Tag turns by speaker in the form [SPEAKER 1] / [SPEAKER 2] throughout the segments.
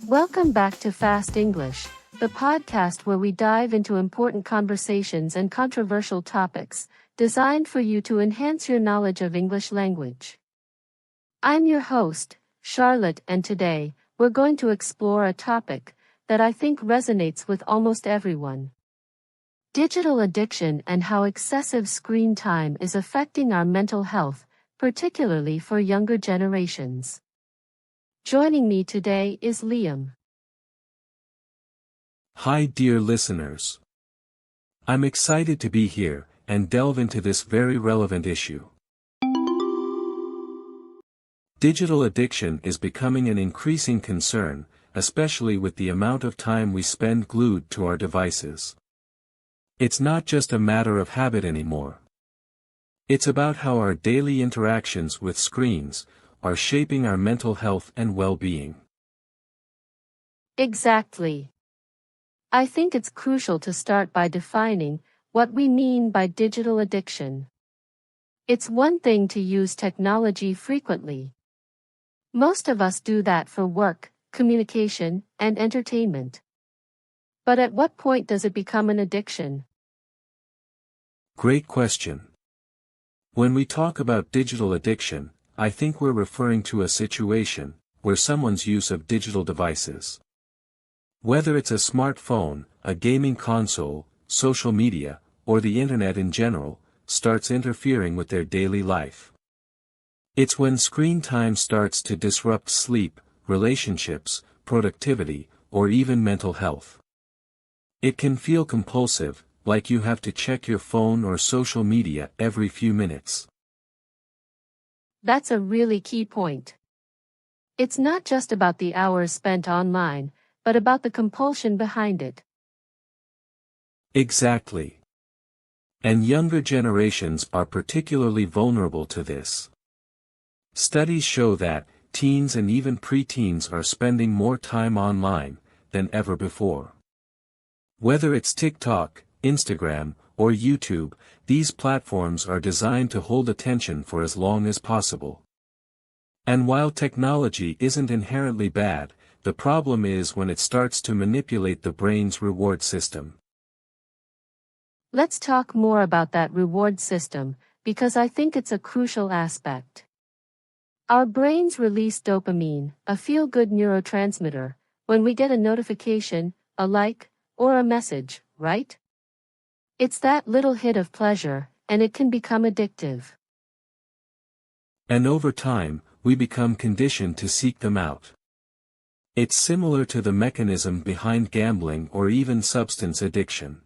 [SPEAKER 1] Welcome back to Fast English, the podcast where we dive into important conversations and controversial topics, designed for you to enhance your knowledge of English language. I'm your host, Charlotte, and today, we're going to explore a topic that I think resonates with almost everyone. Digital addiction and how excessive screen time is affecting our mental health, particularly for younger generations. Joining me today is Liam.
[SPEAKER 2] Hi dear listeners. I'm excited to be here and delve into this very relevant issue. Digital addiction is becoming an increasing concern, especially with the amount of time we spend glued to our devices. It's not just a matter of habit anymore. It's about how our daily interactions with screens are shaping our mental health and well-being.
[SPEAKER 1] Exactly. I think it's crucial to start by defining what we mean by digital addiction. It's one thing to use technology frequently. Most of us do that for work, communication, and entertainment. But at what point does it become an addiction?
[SPEAKER 2] Great question. When we talk about digital addiction, I think we're referring to a situation where someone's use of digital devices, whether it's a smartphone, a gaming console, social media, or the internet in general, starts interfering with their daily life. It's when screen time starts to disrupt sleep, relationships, productivity, or even mental health. It can feel compulsive, like you have to check your phone or social media every few minutes.
[SPEAKER 1] That's a really key point. It's not just about the hours spent online, but about the compulsion behind it.
[SPEAKER 2] Exactly. And younger generations are particularly vulnerable to this. Studies show that teens and even preteens are spending more time online than ever before. Whether it's TikTok, Instagram, or YouTube, these platforms are designed to hold attention for as long as possible. And while technology isn't inherently bad, the problem is when it starts to manipulate the brain's reward system.
[SPEAKER 1] Let's talk more about that reward system, because I think it's a crucial aspect. Our brains release dopamine, a feel-good neurotransmitter, when we get a notification, a like, or a message, right? It's that little hit of pleasure, and it can become addictive.
[SPEAKER 2] And over time, we become conditioned to seek them out. It's similar to the mechanism behind gambling or even substance addiction.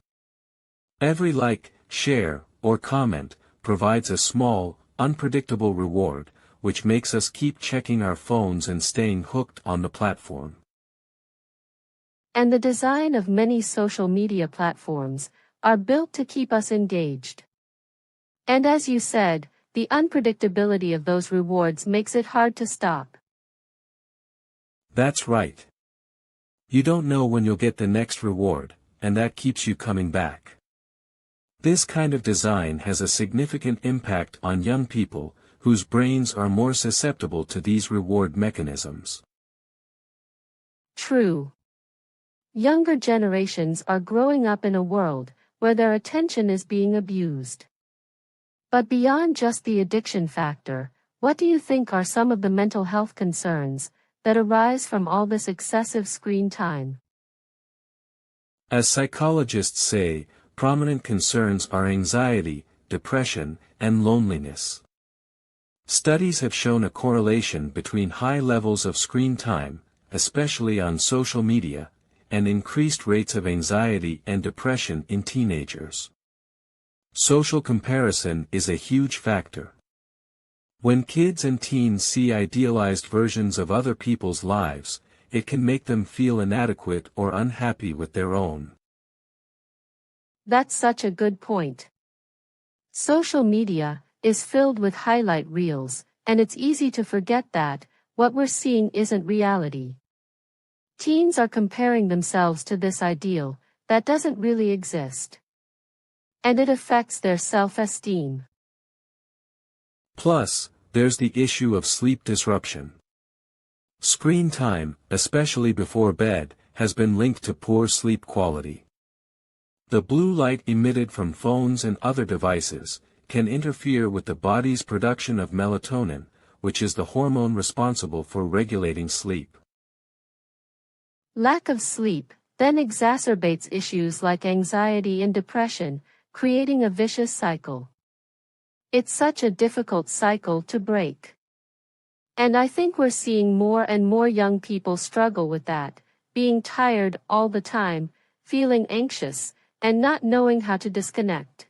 [SPEAKER 2] Every like, share, or comment provides a small, unpredictable reward, which makes us keep checking our phones and staying hooked on the platform.
[SPEAKER 1] And the design of many social media platforms are built to keep us engaged. And as you said, the unpredictability of those rewards makes it hard to stop.
[SPEAKER 2] That's right. You don't know when you'll get the next reward, and that keeps you coming back. This kind of design has a significant impact on young people, whose brains are more susceptible to these reward mechanisms.
[SPEAKER 1] True. Younger generations are growing up in a world where their attention is being abused. But beyond just the addiction factor, what do you think are some of the mental health concerns that arise from all this excessive screen time?
[SPEAKER 2] As psychologists say, prominent concerns are anxiety, depression, and loneliness. Studies have shown a correlation between high levels of screen time, especially on social media, and increased rates of anxiety and depression in teenagers. Social comparison is a huge factor. When kids and teens see idealized versions of other people's lives, it can make them feel inadequate or unhappy with their own.
[SPEAKER 1] That's such a good point. Social media is filled with highlight reels, and it's easy to forget that what we're seeing isn't reality. Teens are comparing themselves to this ideal that doesn't really exist. And it affects their self-esteem.
[SPEAKER 2] Plus, there's the issue of sleep disruption. Screen time, especially before bed, has been linked to poor sleep quality. The blue light emitted from phones and other devices can interfere with the body's production of melatonin, which is the hormone responsible for regulating sleep.
[SPEAKER 1] Lack of sleep then exacerbates issues like anxiety and depression, creating a vicious cycle. It's such a difficult cycle to break. And I think we're seeing more and more young people struggle with that, being tired all the time, feeling anxious, and not knowing how to disconnect.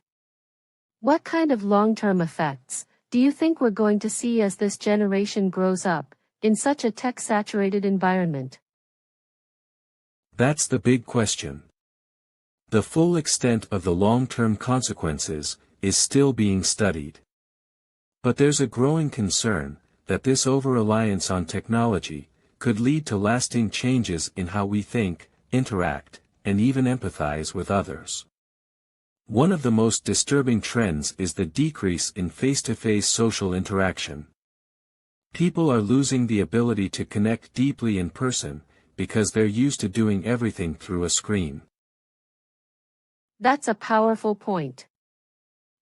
[SPEAKER 1] What kind of long-term effects do you think we're going to see as this generation grows up, in such a tech-saturated environment?
[SPEAKER 2] That's the big question. The full extent of the long-term consequences is still being studied. But there's a growing concern that this over-reliance on technology could lead to lasting changes in how we think, interact, and even empathize with others. One of the most disturbing trends is the decrease in face-to-face social interaction. People are losing the ability to connect deeply in person, because they're used to doing everything through a screen.
[SPEAKER 1] That's a powerful point.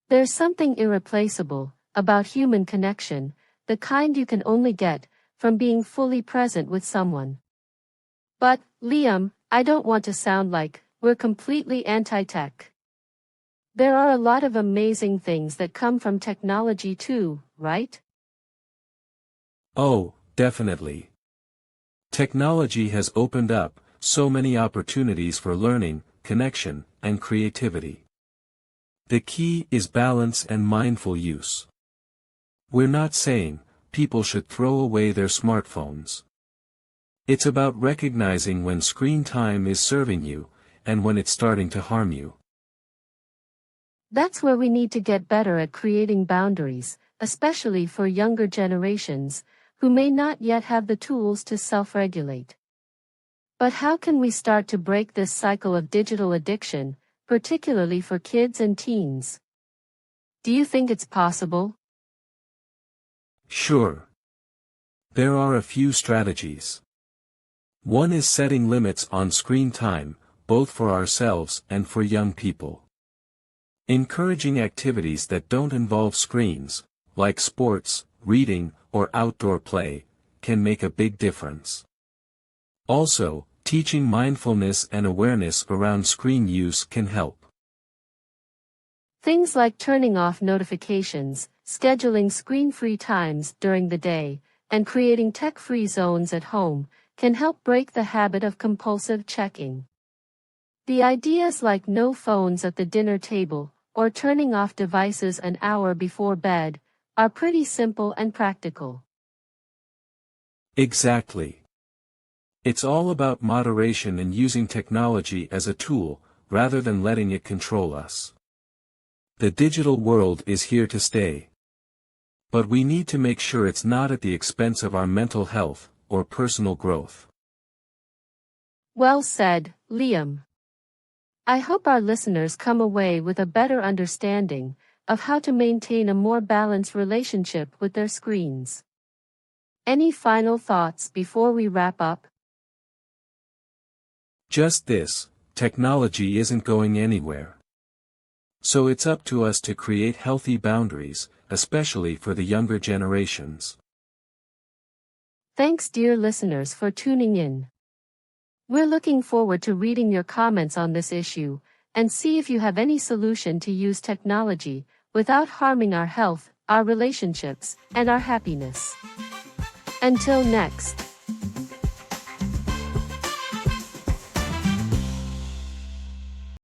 [SPEAKER 1] There's something irreplaceable about human connection, the kind you can only get from being fully present with someone. But, Liam, I don't want to sound like we're completely anti-tech. There are a lot of amazing things that come from technology too, right?
[SPEAKER 2] Oh, definitely. Technology has opened up so many opportunities for learning, connection, and creativity. The key is balance and mindful use. We're not saying people should throw away their smartphones. It's about recognizing when screen time is serving you, and when it's starting to harm you.
[SPEAKER 1] That's where we need to get better at creating boundaries, especially for younger generations, who may not yet have the tools to self-regulate. But how can we start to break this cycle of digital addiction, particularly for kids and teens? Do you think it's possible?
[SPEAKER 2] Sure. There are a few strategies. One is setting limits on screen time, both for ourselves and for young people. Encouraging activities that don't involve screens, like sports, reading, or outdoor play, can make a big difference. Also, teaching mindfulness and awareness around screen use can help.
[SPEAKER 1] Things like turning off notifications, scheduling screen-free times during the day, and creating tech-free zones at home can help break the habit of compulsive checking. The ideas like no phones at the dinner table, or turning off devices an hour before bed, are pretty simple and practical.
[SPEAKER 2] Exactly. It's all about moderation and using technology as a tool, rather than letting it control us. The digital world is here to stay. But we need to make sure it's not at the expense of our mental health, or personal growth.
[SPEAKER 1] Well said, Liam. I hope our listeners come away with a better understanding of how to maintain a more balanced relationship with their screens. Any final thoughts before we wrap up?
[SPEAKER 2] Just this, technology isn't going anywhere. So it's up to us to create healthy boundaries, especially for the younger generations.
[SPEAKER 1] Thanks, dear listeners, for tuning in. We're looking forward to reading your comments on this issue, and see if you have any solution to use technology without harming our health, our relationships, and our happiness. Until next.